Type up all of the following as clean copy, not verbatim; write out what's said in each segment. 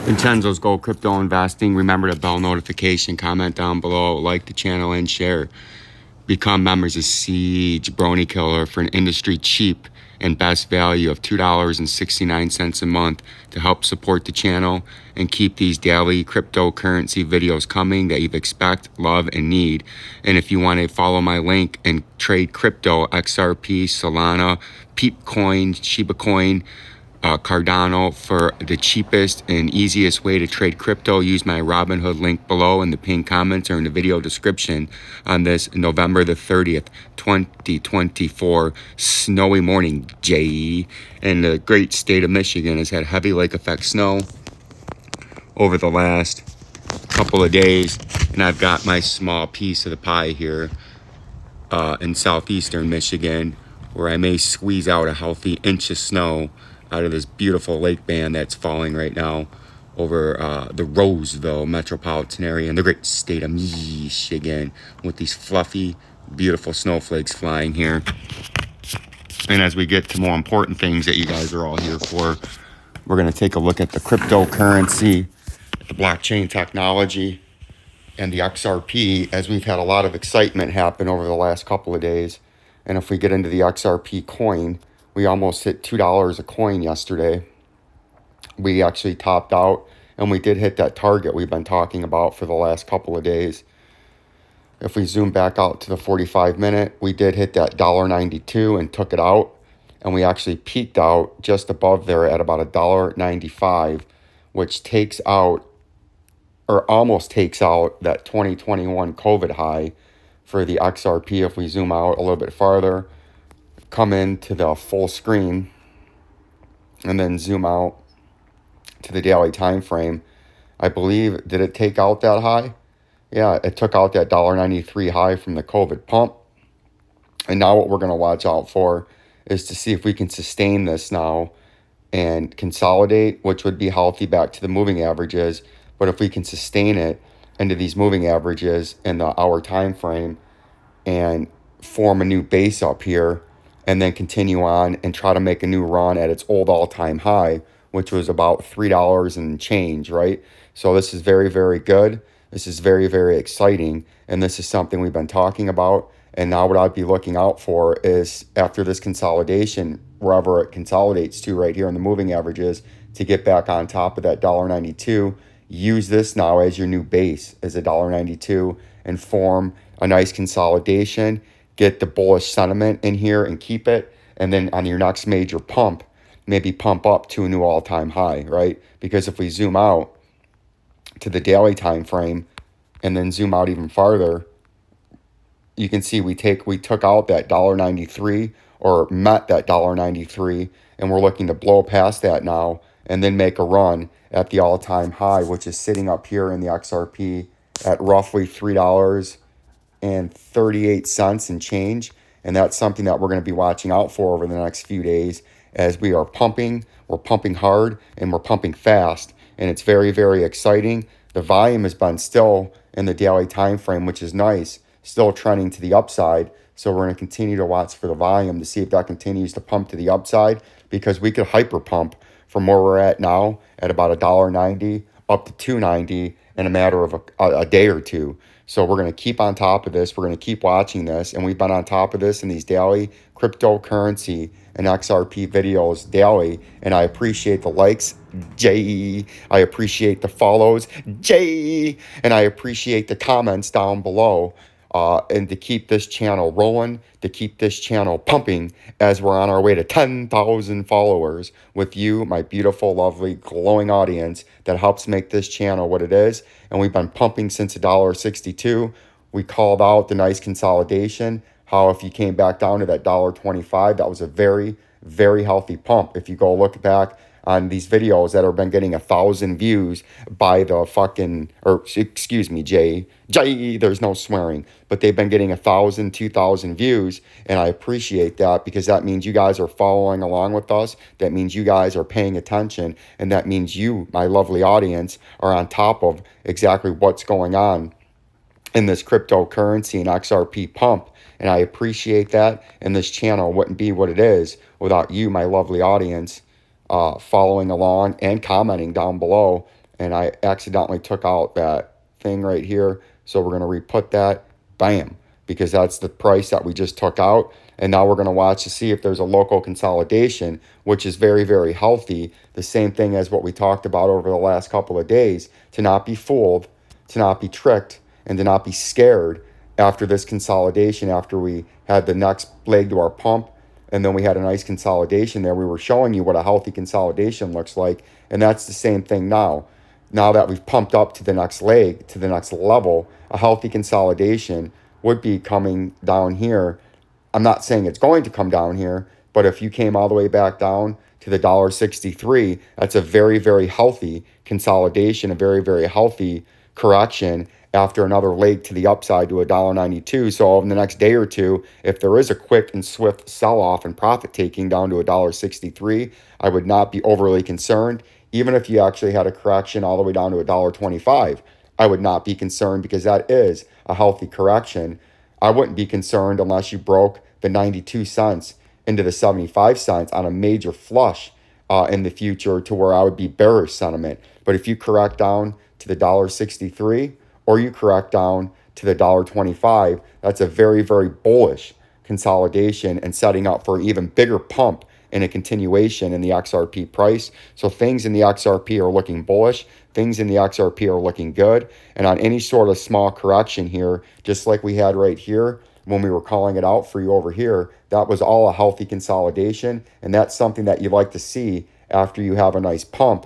Vincenzo's Gold Crypto Investing. Remember the bell notification, comment down below, like the channel, and share. Become members of Siege Brony Killer for an industry cheap and best value of $2.69 a month to help support the channel and keep these daily cryptocurrency videos coming that you expect, love, and need. And if you want to follow my link and trade crypto, XRP, Solana, Peep Coin, Shiba Coin, Cardano for the cheapest and easiest way to trade crypto, use my Robinhood link below in the pinned comments or in the video description on this November the 30th, 2024 snowy morning, J. And the great state of Michigan has had heavy lake effect snow over the last couple of days, and I've got my small piece of the pie here in southeastern Michigan, where I may squeeze out a healthy inch of snow out of this beautiful lake band that's falling right now over the Roseville metropolitan area in the great state of Michigan, with these fluffy, beautiful snowflakes flying here. And as we get to more important things that you guys are all here for, we're going to take a look at the cryptocurrency, the blockchain technology, and the XRP, as we've had a lot of excitement happen over the last couple of days. And if we get into the XRP coin, we almost hit $2 a coin yesterday. We actually topped out, and we did hit that target we've been talking about for the last couple of days. If we zoom back out to the 45-minute, we did hit that $1.92 and took it out. And we actually peaked out just above there at about $1.95, which takes out, or almost takes out, that 2021 COVID high for the XRP. If we zoom out a little bit farther, come into the full screen, and then zoom out to the daily time frame, I believe, did it take out that high? Yeah, it took out that $1.93 high from the COVID pump. And now what we're going to watch out for is to see if we can sustain this now and consolidate, which would be healthy back to the moving averages. But if we can sustain it into these moving averages in the hour time frame and form a new base up here, and then continue on and try to make a new run at its old all-time high, which was about $3 and change, right? So this is very, very good. This is very, very exciting. And this is something we've been talking about. And now what I'd be looking out for is, after this consolidation, wherever it consolidates to right here in the moving averages, to get back on top of that $1.92. Use this now as your new base, as a $1.92, and form a nice consolidation. Get the bullish sentiment in here and keep it. And then on your next major pump, maybe pump up to a new all-time high, right? Because if we zoom out to the daily time frame and then zoom out even farther, you can see we took out that $1.93, or met that $1.93, and we're looking to blow past that now and then make a run at the all-time high, which is sitting up here in the XRP at roughly $3.38 and change. And that's something that we're going to be watching out for over the next few days, as we are pumping. We're pumping hard and we're pumping fast, and it's very, very exciting. The volume has been still in the daily time frame, which is nice, still trending to the upside. So we're going to continue to watch for the volume to see if that continues to pump to the upside, because we could hyper pump from where we're at now at about $1.90 up to $2.90 in a matter of a day or two. So we're going to keep on top of this. We're going to keep watching this. And we've been on top of this in these daily cryptocurrency and XRP videos daily. And I appreciate the likes, J. I appreciate the follows, J. And I appreciate the comments down below. And to keep this channel rolling, to keep this channel pumping, as we're on our way to 10,000 followers with you, my beautiful, lovely, glowing audience that helps make this channel what it is. And we've been pumping since $1.62. We called out the nice consolidation, how if you came back down to that $1.25, that was a very, very healthy pump. If you go look back on these videos that have been getting 1,000 views by the fucking, or excuse me, J, there's no swearing, but they've been getting 1,000, 2,000 views, and I appreciate that, because that means you guys are following along with us. That means you guys are paying attention, and that means you, my lovely audience, are on top of exactly what's going on in this cryptocurrency and XRP pump. And I appreciate that, and this channel wouldn't be what it is without you, my lovely audience, following along and commenting down below and I accidentally took out that thing right here. So we're going to re-put that, bam, because that's the price that we just took out. And now we're going to watch to see if there's a local consolidation, which is very, very healthy. The same thing as what we talked about over the last couple of days, to not be fooled, to not be tricked, and to not be scared after this consolidation, after we had the next leg to our pump, and then we had a nice consolidation there. We were showing you what a healthy consolidation looks like, and that's the same thing now. Now that we've pumped up to the next leg, to the next level, a healthy consolidation would be coming down here. I'm not saying it's going to come down here, but if you came all the way back down to the $1.63, that's a very, very healthy consolidation, a very, very healthy correction after another leg to the upside to $1.92. So in the next day or two, if there is a quick and swift sell-off and profit taking down to $1.63, I would not be overly concerned. Even if you actually had a correction all the way down to $1.25, I would not be concerned, because that is a healthy correction. I wouldn't be concerned unless you broke the 92 cents into the 75 cents on a major flush in the future, to where I would be bearish sentiment. But if you correct down to the $1.63, or you correct down to the $1.25, that's a very, very bullish consolidation and setting up for an even bigger pump and a continuation in the XRP price. So things in the XRP are looking bullish. Things in the XRP are looking good. And on any sort of small correction here, just like we had right here when we were calling it out for you over here, that was all a healthy consolidation. And that's something that you like to see after you have a nice pump.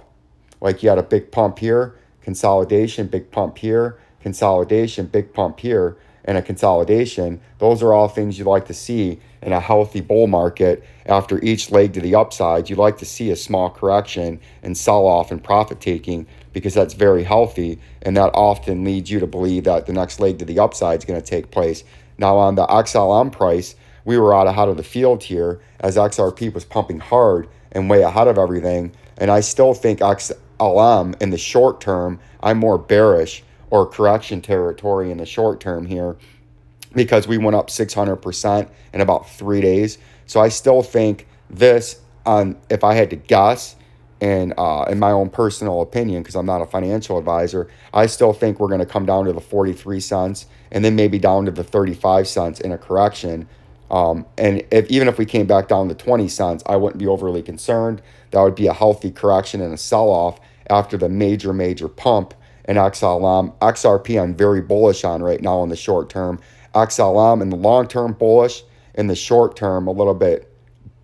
Like you had a big pump here, consolidation, big pump here, consolidation, big pump here, and a consolidation. Those are all things you like to see in a healthy bull market. After each leg to the upside, you like to see a small correction and sell off and profit taking, because that's very healthy, and that often leads you to believe that the next leg to the upside is going to take place. Now on the XLM price, we were out ahead of the field here as XRP was pumping hard and way ahead of everything. And I still think XLM in the short term, I'm more bearish or correction territory in the short term here, because we went up 600% in about 3 days. So I still think this, if I had to guess, and in my own personal opinion, because I'm not a financial advisor, I still think we're going to come down to the 43 cents and then maybe down to the 35 cents in a correction. And even if we came back down to 20 cents, I wouldn't be overly concerned. That would be a healthy correction and a sell-off after the major pump in XLM. XRP I'm very bullish on right now in the short term. XLM in the long term bullish, in the short term a little bit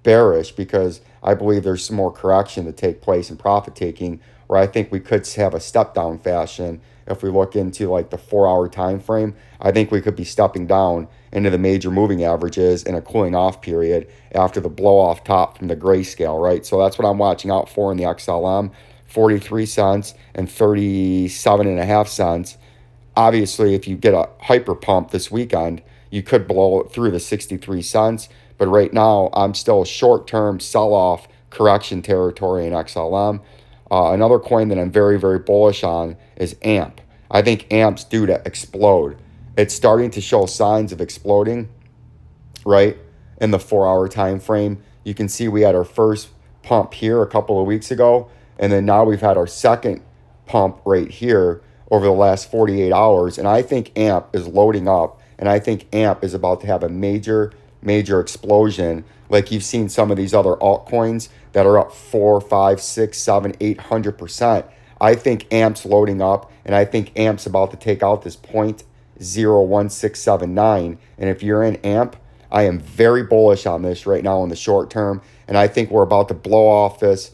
bearish, because I believe there's some more correction to take place in profit taking, where I think we could have a step down fashion. If we look into like the 4-hour time frame, I think we could be stepping down into the major moving averages in a cooling off period after the blow off top from the grayscale, right? So that's what I'm watching out for in the XLM. 43 cents and 37.5 cents. Obviously, if you get a hyper pump this weekend, you could blow it through the 63 cents. But right now, I'm still short-term sell-off correction territory in XLM. Another coin that I'm very, very bullish on is AMP. I think AMP's due to explode. It's starting to show signs of exploding, right, in the 4-hour time frame. You can see we had our first pump here a couple of weeks ago, and then now we've had our second pump right here over the last 48 hours. And I think AMP is loading up, and I think AMP is about to have a major explosion, like you've seen some of these other altcoins that are up 4, 5, 6, 7, 800%. I think AMP's loading up, and I think AMP's about to take out this 0.01679. And if you're in AMP, I am very bullish on this right now in the short term, and I think we're about to blow off this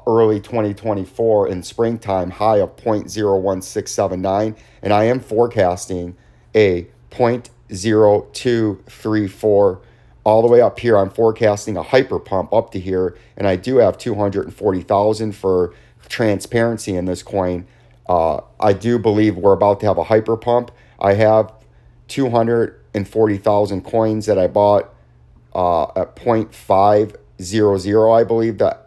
early 2024 in springtime high of 0.01679, and I am forecasting a 0.0234 all the way up here. I'm forecasting a hyper pump up to here, and I do have 240,000 for transparency in this coin. I do believe we're about to have a hyper pump. I have 240,000 coins that I bought at 0.500, I believe that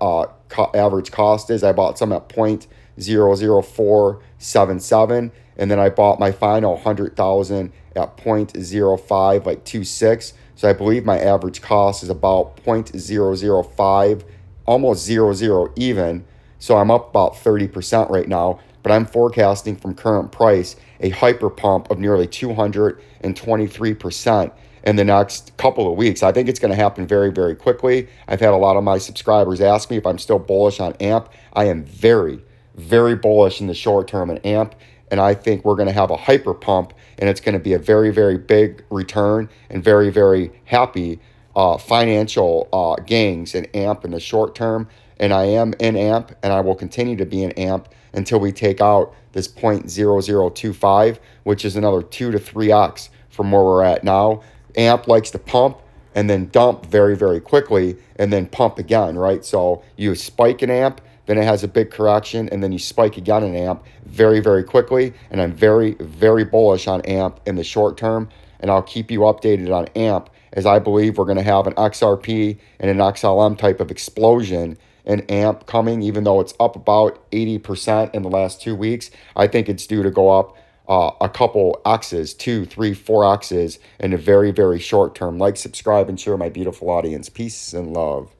average cost is. I bought some at 0.00477, and then I bought my final 100,000 at 0.0526. So I believe my average cost is about 0.005, almost 00 even. So I'm up about 30% right now. but I'm forecasting from current price a hyper pump of nearly 223% in the next couple of weeks. I think it's going to happen very, very quickly. I've had a lot of my subscribers ask me if I'm still bullish on AMP. I am very, very bullish in the short term in AMP, and I think we're going to have a hyper pump, and it's going to be a very, very big return and very, very happy financial gains in AMP in the short term. And I am in AMP, and I will continue to be in AMP until we take out this 0.0025, which is another 2 to 3x from where we're at now. AMP likes to pump and then dump very, very quickly and then pump again, right? So you spike in AMP, then it has a big correction, and then you spike again in AMP very, very quickly. And I'm very, very bullish on AMP in the short term, and I'll keep you updated on AMP, as I believe we're going to have an XRP and an XLM type of explosion in AMP coming, even though it's up about 80% in the last 2 weeks. I think it's due to go up a couple X's, 2, 3, 4 X's in a very, very short term. Like, subscribe, and share, my beautiful audience. Peace and love.